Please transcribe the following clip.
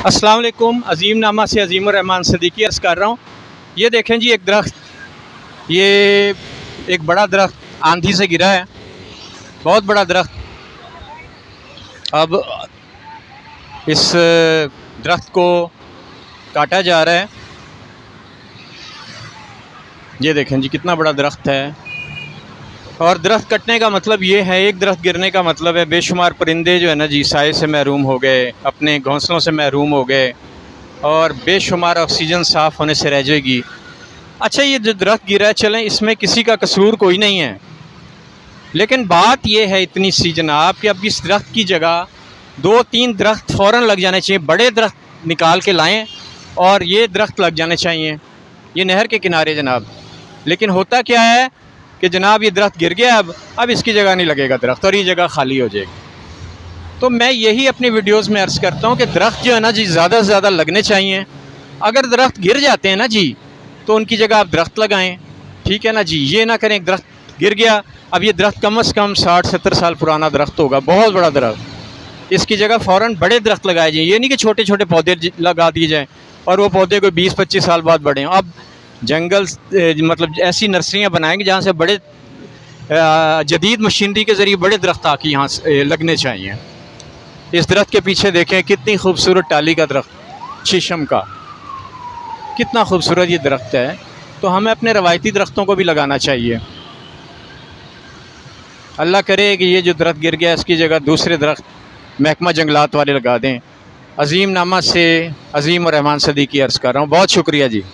अस्सलाम वालेकुम। अज़ीम नामा से अज़ीम रहमान सदीकी अर्ज़ कर रहा हूँ। ये देखें जी, एक दरख्त, ये एक बड़ा दरख्त आंधी से गिरा है, बहुत बड़ा दरख्त। अब इस दरख्त को काटा जा रहा है। ये देखें जी, कितना बड़ा दरख्त है। और दरख्त कटने का मतलब ये है, एक दरख्त गिरने का मतलब है बेशुमार परिंदे जो है ना जी, साए से महरूम हो गए, अपने घोंसलों से महरूम हो गए, और बेशुमार ऑक्सीजन साफ़ होने से रह जाएगी। अच्छा, ये जो दरख्त गिरा है, चलें इसमें किसी का कसूर कोई नहीं है, लेकिन बात ये है इतनी सी जनाब कि अब इस दरख्त की जगह 2-3 दरख्त फ़ौरन लग जाने चाहिए। बड़े दरख्त निकाल के लाएं और ये दरख्त लग जाने चाहिए, ये नहर के किनारे जनाब। लेकिन होता क्या है कि जनाब ये दरख्त गिर गया, अब इसकी जगह नहीं लगेगा दरख्त और ये जगह खाली हो जाएगी। तो मैं यही अपनी वीडियोस में अर्ज़ करता हूँ कि दरख्त जो है ना जी, ज़्यादा से ज़्यादा लगने चाहिए। अगर दरख्त गिर जाते हैं ना जी, तो उनकी जगह आप दरख्त लगाएं, ठीक है ना जी। ये ना करें, दरख्त गिर गया, अब ये दरख्त कम से कम 60-70 साल पुराना दरख्त होगा, बहुत बड़ा दरख्त। इसकी जगह फ़ौरन बड़े दरख्त लगाए जाएँ। ये नहीं कि छोटे छोटे पौधे लगा दिए जाएँ और वो पौधे कोई 20-25 साल बाद बढ़े। अब जंगल मतलब ऐसी नर्सरियाँ बनाएंगे जहाँ से बड़े जदीद मशीनरी के ज़रिए बड़े दरख्त आके यहाँ से लगने चाहिए। इस दरख्त के पीछे देखें, कितनी खूबसूरत टाली का दरख्त, शीशम का, कितना खूबसूरत ये दरख्त है। तो हमें अपने रवायती दरख्तों को भी लगाना चाहिए। अल्लाह करे कि ये जो दरख्त गिर गया, इसकी जगह दूसरे दरख्त महकमा जंगलात वाले लगा दें। अज़ीम नामा से अज़ीम रहमान सदीकी अर्ज़ कर रहा हूँ। बहुत शुक्रिया जी।